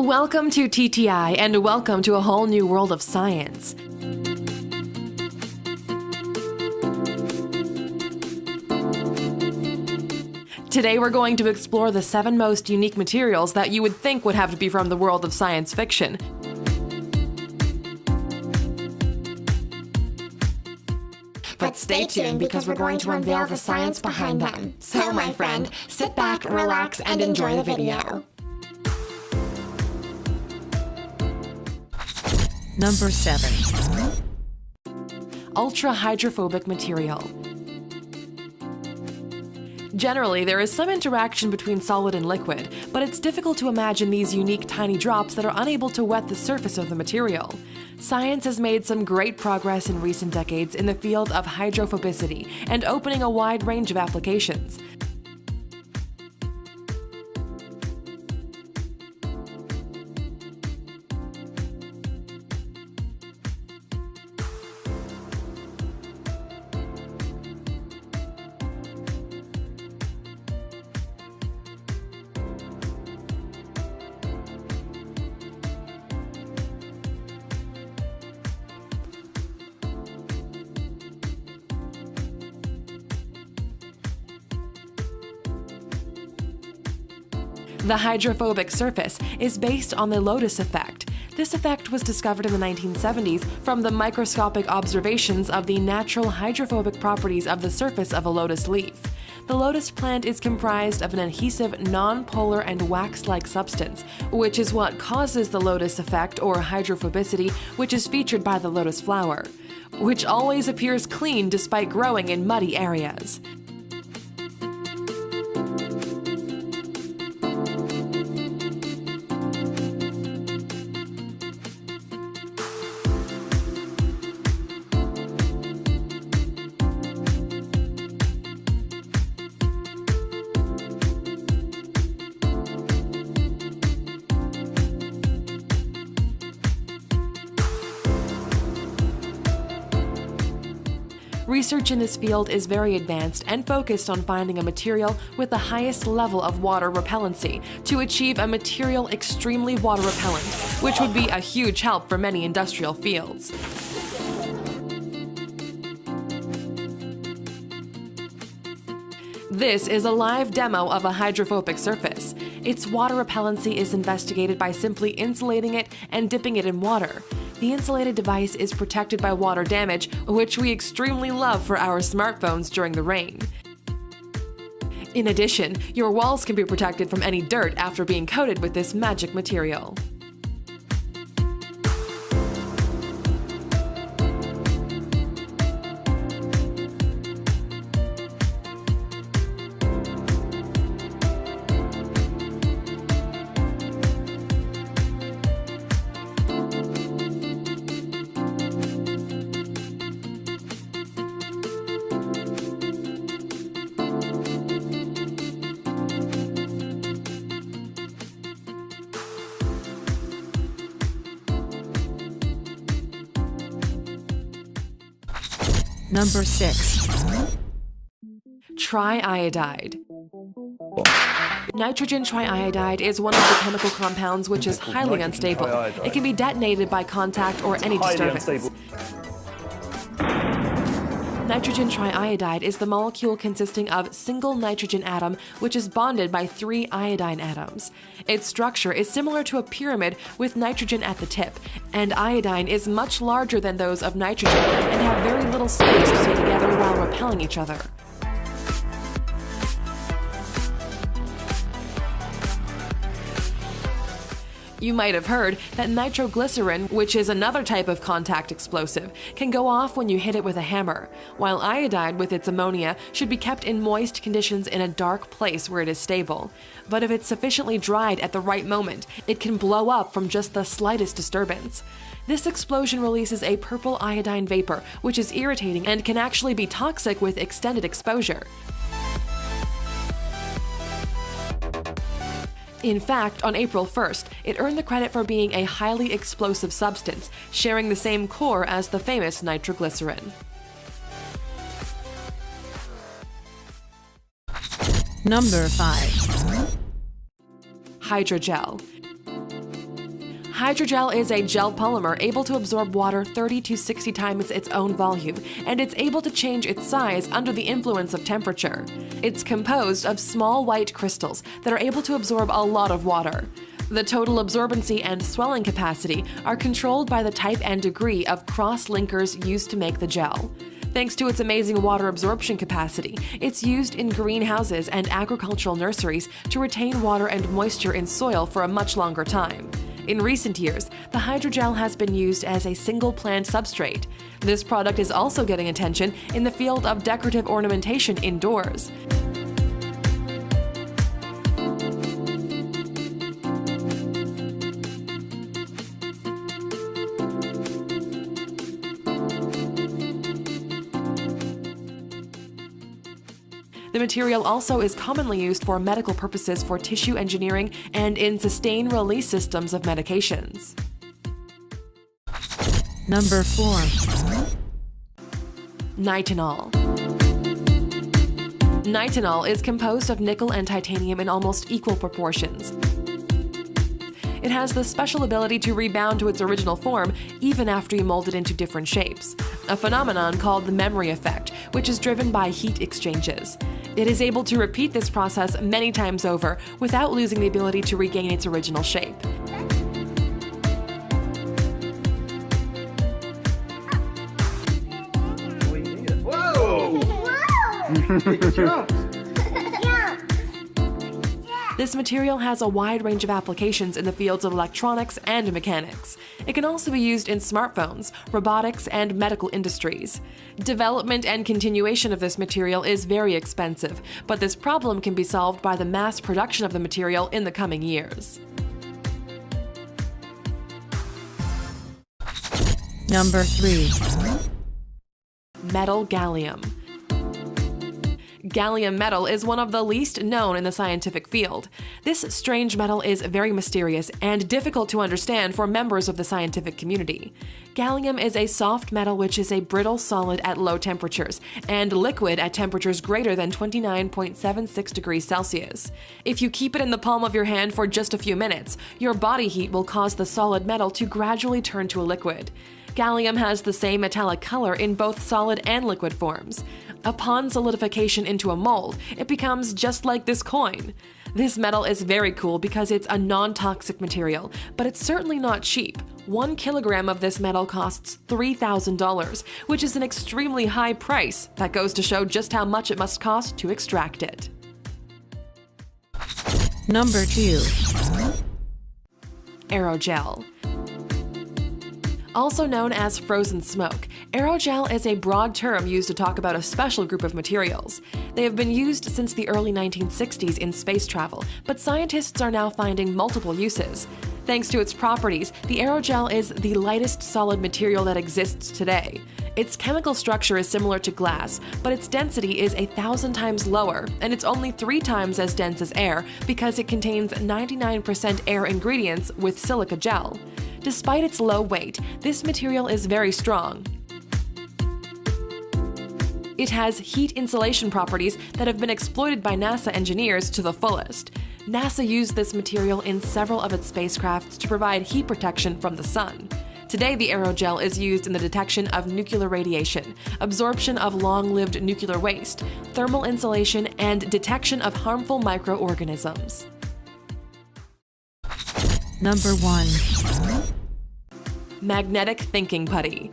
Welcome to TTI and welcome to a whole new world of science. Today we're going to explore the 7 most unique materials that you would think would have to be from the world of science fiction. But stay tuned because we're going to unveil the science behind them. So, my friend, sit back, relax, and enjoy the video. Number 7. Ultra-hydrophobic material. Generally, there is some interaction between solid and liquid, but it's difficult to imagine these unique tiny drops that are unable to wet the surface of the material. Science has made some great progress in recent decades in the field of hydrophobicity and opening a wide range of applications. The hydrophobic surface is based on the lotus effect. This effect was discovered in the 1970s from the microscopic observations of the natural hydrophobic properties of the surface of a lotus leaf. The lotus plant is comprised of an adhesive, non-polar and wax-like substance, which is what causes the lotus effect or hydrophobicity, which is featured by the lotus flower, which always appears clean despite growing in muddy areas. Research in this field is very advanced and focused on finding a material with the highest level of water repellency to achieve a material extremely water repellent, which would be a huge help for many industrial fields. This is a live demo of a hydrophobic surface. Its water repellency is investigated by simply insulating it and dipping it in water. The insulated device is protected by water damage, which we extremely love for our smartphones during the rain. In addition, your walls can be protected from any dirt after being coated with this magic material. Number 6. Triiodide. Nitrogen triiodide is one of the chemical compounds which is highly unstable. It can be detonated by contact or any disturbance. Nitrogen triiodide is the molecule consisting of single nitrogen atom which is bonded by 3 iodine atoms. Its structure is similar to a pyramid with nitrogen at the tip, and iodine is much larger than those of nitrogen and have very little space to stay together while repelling each other. You might have heard that nitroglycerin, which is another type of contact explosive, can go off when you hit it with a hammer, while iodide with its ammonia should be kept in moist conditions in a dark place where it is stable. But if it's sufficiently dried at the right moment, it can blow up from just the slightest disturbance. This explosion releases a purple iodine vapor, which is irritating and can actually be toxic with extended exposure. In fact, on April 1st, it earned the credit for being a highly explosive substance, sharing the same core as the famous nitroglycerin. Number 5. Hydrogel. Hydrogel is a gel polymer able to absorb water 30 to 60 times its own volume, and it's able to change its size under the influence of temperature. It's composed of small white crystals that are able to absorb a lot of water. The total absorbency and swelling capacity are controlled by the type and degree of cross-linkers used to make the gel. Thanks to its amazing water absorption capacity, it's used in greenhouses and agricultural nurseries to retain water and moisture in soil for a much longer time. In recent years, the hydrogel has been used as a single plant substrate. This product is also getting attention in the field of decorative ornamentation indoors. The material also is commonly used for medical purposes for tissue engineering and in sustained-release systems of medications. Number 4. Nitinol. Nitinol is composed of nickel and titanium in almost equal proportions. It has the special ability to rebound to its original form even after you mold it into different shapes, a phenomenon called the memory effect, which is driven by heat exchanges. It is able to repeat this process many times over without losing the ability to regain its original shape. Whoa! Big jump! This material has a wide range of applications in the fields of electronics and mechanics. It can also be used in smartphones, robotics, and medical industries. Development and continuation of this material is very expensive, but this problem can be solved by the mass production of the material in the coming years. Number 3. Metal gallium. Gallium metal is one of the least known in the scientific field. This strange metal is very mysterious and difficult to understand for members of the scientific community. Gallium is a soft metal which is a brittle solid at low temperatures and liquid at temperatures greater than 29.76 degrees Celsius. If you keep it in the palm of your hand for just a few minutes, your body heat will cause the solid metal to gradually turn to a liquid. Gallium has the same metallic color in both solid and liquid forms. Upon solidification into a mold, it becomes just like this coin. This metal is very cool because it's a non-toxic material, but it's certainly not cheap. 1 kilogram of this metal costs $3,000, which is an extremely high price that goes to show just how much it must cost to extract it. Number 2. Aerogel. Also known as frozen smoke, aerogel is a broad term used to talk about a special group of materials. They have been used since the early 1960s in space travel, but scientists are now finding multiple uses. Thanks to its properties, the aerogel is the lightest solid material that exists today. Its chemical structure is similar to glass, but its density is 1,000 times lower, and it's only 3 times as dense as air because it contains 99% air ingredients with silica gel. Despite its low weight, this material is very strong. It has heat insulation properties that have been exploited by NASA engineers to the fullest. NASA used this material in several of its spacecrafts to provide heat protection from the sun. Today, the aerogel is used in the detection of nuclear radiation, absorption of long-lived nuclear waste, thermal insulation, and detection of harmful microorganisms. Number 1. Magnetic thinking putty.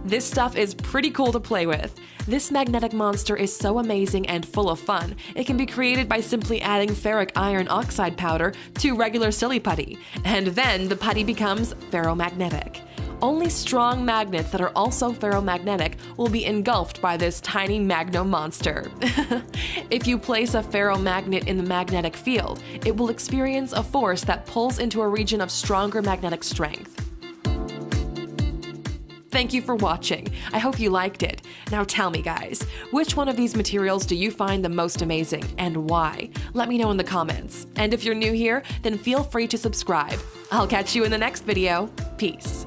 This stuff is pretty cool to play with. This magnetic monster is so amazing and full of fun. It can be created by simply adding ferric iron oxide powder to regular silly putty, and then the putty becomes ferromagnetic. Only strong magnets that are also ferromagnetic will be engulfed by this tiny magno monster. If you place a ferromagnet in the magnetic field, it will experience a force that pulls into a region of stronger magnetic strength. Thank you for watching. I hope you liked it. Now tell me guys, which one of these materials do you find the most amazing and why? Let me know in the comments. And if you're new here, then feel free to subscribe. I'll catch you in the next video. Peace.